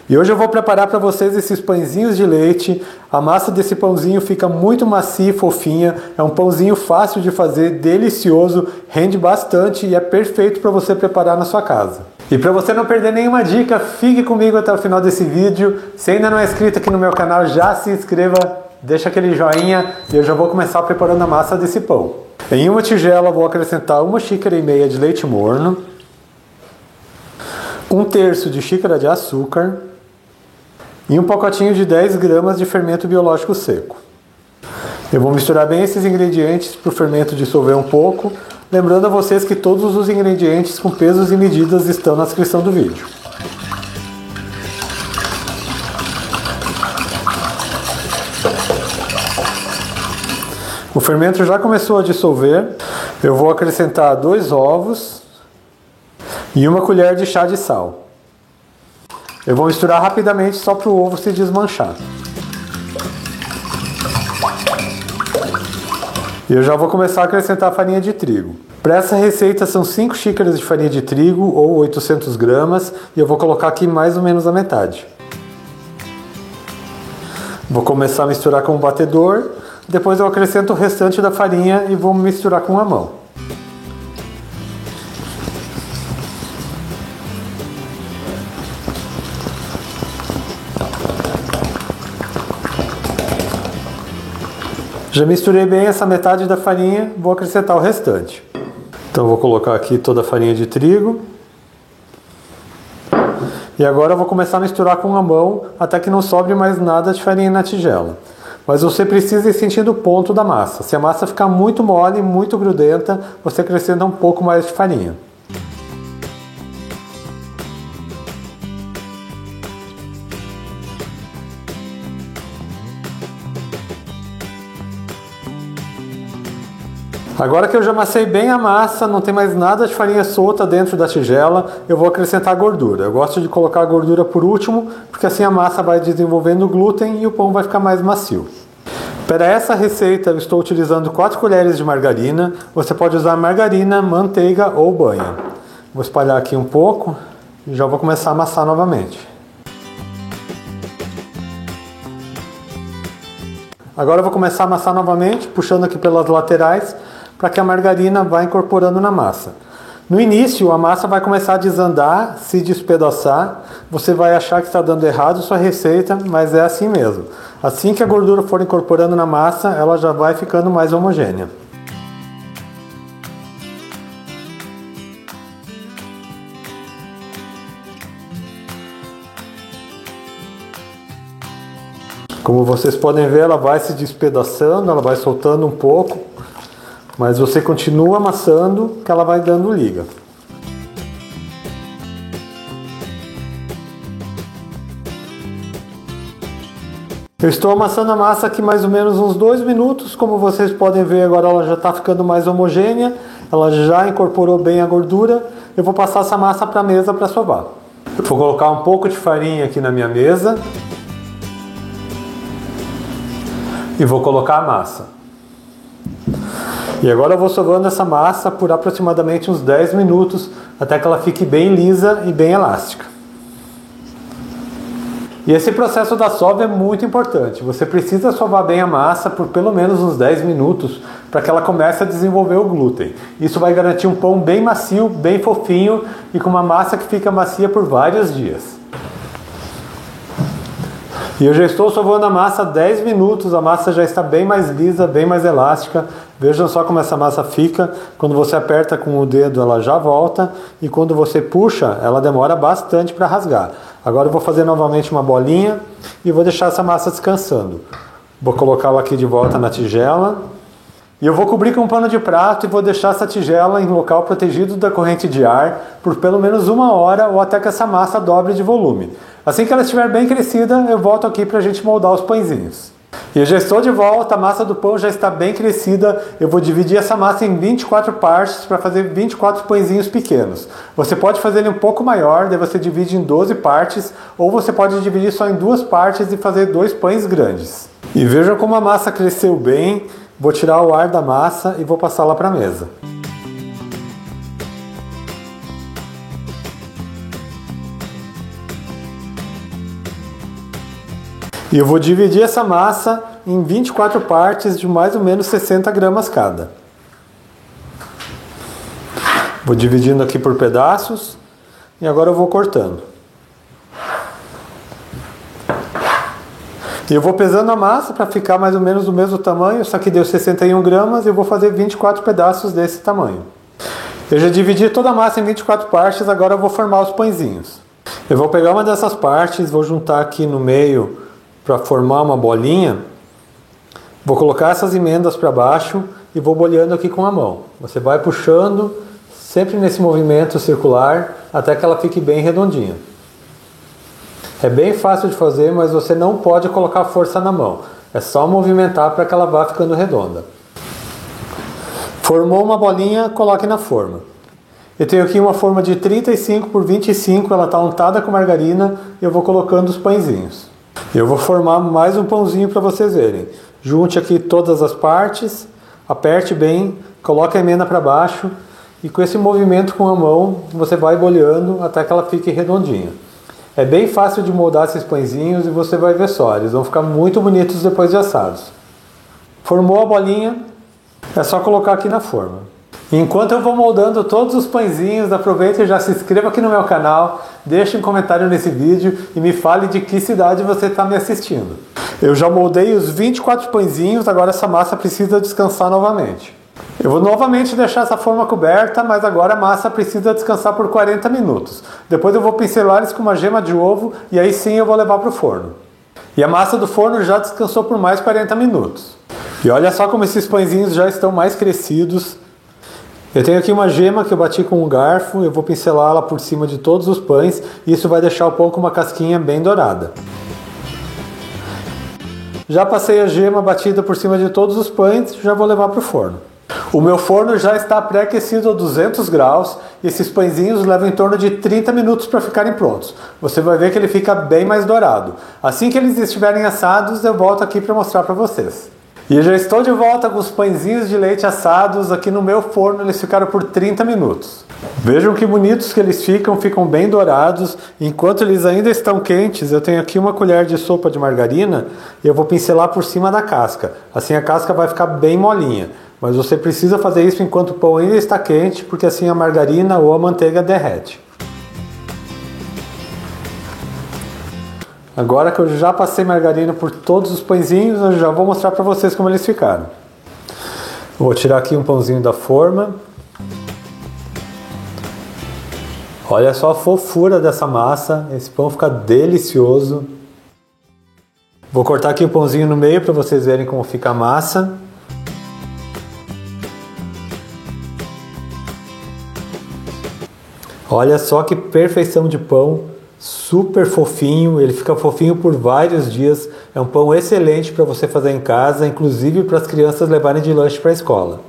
E hoje eu vou preparar para vocês esses pãezinhos de leite. A massa desse pãozinho fica muito macia e fofinha. É um pãozinho fácil de fazer, delicioso, rende bastante e é perfeito para você preparar na sua casa. E para você não perder nenhuma dica, fique comigo até o final desse vídeo. Se ainda não é inscrito aqui no meu canal, já se inscreva, deixa aquele joinha e eu já vou começar preparando a massa desse pão. Em uma tigela eu vou acrescentar 1,5 xícaras de leite morno, 1/3 de xícara de açúcar e um pacotinho de 10 gramas de fermento biológico seco. Eu vou misturar bem esses ingredientes para o fermento dissolver um pouco, lembrando a vocês que todos os ingredientes com pesos e medidas estão na descrição do vídeo. O fermento já começou a dissolver, eu vou acrescentar 2 ovos e 1 colher de chá de sal. Eu vou misturar rapidamente só para o ovo se desmanchar. E eu já vou começar a acrescentar a farinha de trigo. Para essa receita são 5 xícaras de farinha de trigo ou 800 gramas e eu vou colocar aqui mais ou menos a metade. Vou começar a misturar com um batedor, depois eu acrescento o restante da farinha e vou misturar com a mão. Já misturei bem essa metade da farinha, vou acrescentar o restante. Então vou colocar aqui toda a farinha de trigo. E agora eu vou começar a misturar com a mão até que não sobre mais nada de farinha na tigela. Mas você precisa ir sentindo o ponto da massa. Se a massa ficar muito mole, muito grudenta, você acrescenta um pouco mais de farinha. Agora que eu já amassei bem a massa, não tem mais nada de farinha solta dentro da tigela, eu vou acrescentar a gordura. Eu gosto de colocar a gordura por último, porque assim a massa vai desenvolvendo glúten e o pão vai ficar mais macio. Para essa receita eu estou utilizando 4 colheres de margarina. Você pode usar margarina, manteiga ou banha. Vou espalhar aqui um pouco e já vou começar a amassar novamente. Agora eu vou começar a amassar novamente, puxando aqui pelas laterais, para que a margarina vá incorporando na massa. No início, a massa vai começar a desandar, se despedaçar. Você vai achar que está dando errado sua receita, mas é assim mesmo. Assim que a gordura for incorporando na massa, ela já vai ficando mais homogênea. Como vocês podem ver, ela vai se despedaçando, ela vai soltando um pouco. Mas você continua amassando que ela vai dando liga. Eu estou amassando a massa aqui mais ou menos uns 2 minutos. Como vocês podem ver, agora ela já está ficando mais homogênea. Ela já incorporou bem a gordura. Eu vou passar essa massa para a mesa para sovar. Eu vou colocar um pouco de farinha aqui na minha mesa. E vou colocar a massa. E agora eu vou sovando essa massa por aproximadamente uns 10 minutos, até que ela fique bem lisa e bem elástica. E esse processo da sova é muito importante. Você precisa sovar bem a massa por pelo menos uns 10 minutos, para que ela comece a desenvolver o glúten. Isso vai garantir um pão bem macio, bem fofinho e com uma massa que fica macia por vários dias. E eu já estou sovando a massa há 10 minutos, a massa já está bem mais lisa, bem mais elástica. Vejam só como essa massa fica. Quando você aperta com o dedo, ela já volta. E quando você puxa, ela demora bastante para rasgar. Agora eu vou fazer novamente uma bolinha e vou deixar essa massa descansando. Vou colocá-la aqui de volta na tigela. E eu vou cobrir com um pano de prato e vou deixar essa tigela em local protegido da corrente de ar por pelo menos 1 hora ou até que essa massa dobre de volume. Assim que ela estiver bem crescida, eu volto aqui para a gente moldar os pãezinhos. E eu já estou de volta, a massa do pão já está bem crescida. Eu vou dividir essa massa em 24 partes para fazer 24 pãezinhos pequenos. Você pode fazer ele um pouco maior, daí você divide em 12 partes, ou você pode dividir só em 2 partes e fazer 2 pães grandes. E vejam como a massa cresceu bem. Vou tirar o ar da massa e vou passá-la para a mesa. E eu vou dividir essa massa em 24 partes de mais ou menos 60 gramas cada. Vou dividindo aqui por pedaços e agora eu vou cortando. E eu vou pesando a massa para ficar mais ou menos do mesmo tamanho. Isso aqui deu 61 gramas e eu vou fazer 24 pedaços desse tamanho. Eu já dividi toda a massa em 24 partes, agora eu vou formar os pãezinhos. Eu vou pegar uma dessas partes, vou juntar aqui no meio para formar uma bolinha. Vou colocar essas emendas para baixo e vou bolhando aqui com a mão. Você vai puxando sempre nesse movimento circular até que ela fique bem redondinha. É bem fácil de fazer, mas você não pode colocar força na mão. É só movimentar para que ela vá ficando redonda. Formou uma bolinha, coloque na forma. Eu tenho aqui uma forma de 35 por 25, ela está untada com margarina e eu vou colocando os pãezinhos. Eu vou formar mais um pãozinho para vocês verem. Junte aqui todas as partes, aperte bem, coloque a emenda para baixo e com esse movimento com a mão você vai bolhando até que ela fique redondinha. É bem fácil de moldar esses pãezinhos e você vai ver só, eles vão ficar muito bonitos depois de assados. Formou a bolinha, é só colocar aqui na forma. Enquanto eu vou moldando todos os pãezinhos, aproveita e já se inscreva aqui no meu canal, deixe um comentário nesse vídeo e me fale de que cidade você está me assistindo. Eu já moldei os 24 pãezinhos, agora essa massa precisa descansar novamente. Eu vou novamente deixar essa forma coberta, mas agora a massa precisa descansar por 40 minutos. Depois eu vou pincelar eles com uma gema de ovo e aí sim eu vou levar para o forno. E a massa do forno já descansou por mais 40 minutos. E olha só como esses pãezinhos já estão mais crescidos. Eu tenho aqui uma gema que eu bati com um garfo, eu vou pincelá-la por cima de todos os pães e isso vai deixar o pão com uma casquinha bem dourada. Já passei a gema batida por cima de todos os pães e já vou levar para o forno. O meu forno já está pré-aquecido a 200 graus e esses pãezinhos levam em torno de 30 minutos para ficarem prontos. Você vai ver que ele fica bem mais dourado. Assim que eles estiverem assados, eu volto aqui para mostrar para vocês. E eu já estou de volta com os pãezinhos de leite assados aqui no meu forno, eles ficaram por 30 minutos. Vejam que bonitos que eles ficam bem dourados. Enquanto eles ainda estão quentes, eu tenho aqui uma colher de sopa de margarina e eu vou pincelar por cima da casca. Assim a casca vai ficar bem molinha. Mas você precisa fazer isso enquanto o pão ainda está quente, porque assim a margarina ou a manteiga derrete. Agora que eu já passei margarina por todos os pãezinhos, eu já vou mostrar para vocês como eles ficaram. Vou tirar aqui um pãozinho da forma. Olha só a fofura dessa massa, esse pão fica delicioso. Vou cortar aqui o pãozinho no meio para vocês verem como fica a massa. Olha só que perfeição de pão, super fofinho, ele fica fofinho por vários dias. É um pão excelente para você fazer em casa, inclusive para as crianças levarem de lanche para a escola.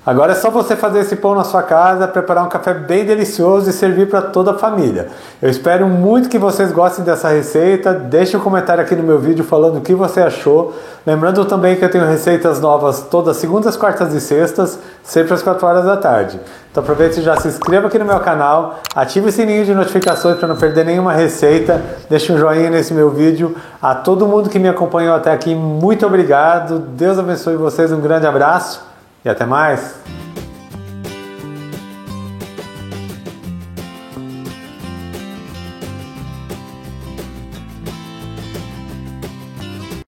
Agora é só você fazer esse pão na sua casa, preparar um café bem delicioso e servir para toda a família. Eu espero muito que vocês gostem dessa receita. Deixe um comentário aqui no meu vídeo falando o que você achou. Lembrando também que eu tenho receitas novas todas segundas, quartas e sextas, sempre às 4 horas da tarde. Então aproveite e já se inscreva aqui no meu canal, ative o sininho de notificações para não perder nenhuma receita, deixe um joinha nesse meu vídeo. A todo mundo que me acompanhou até aqui, muito obrigado. Deus abençoe vocês, um grande abraço. E até mais!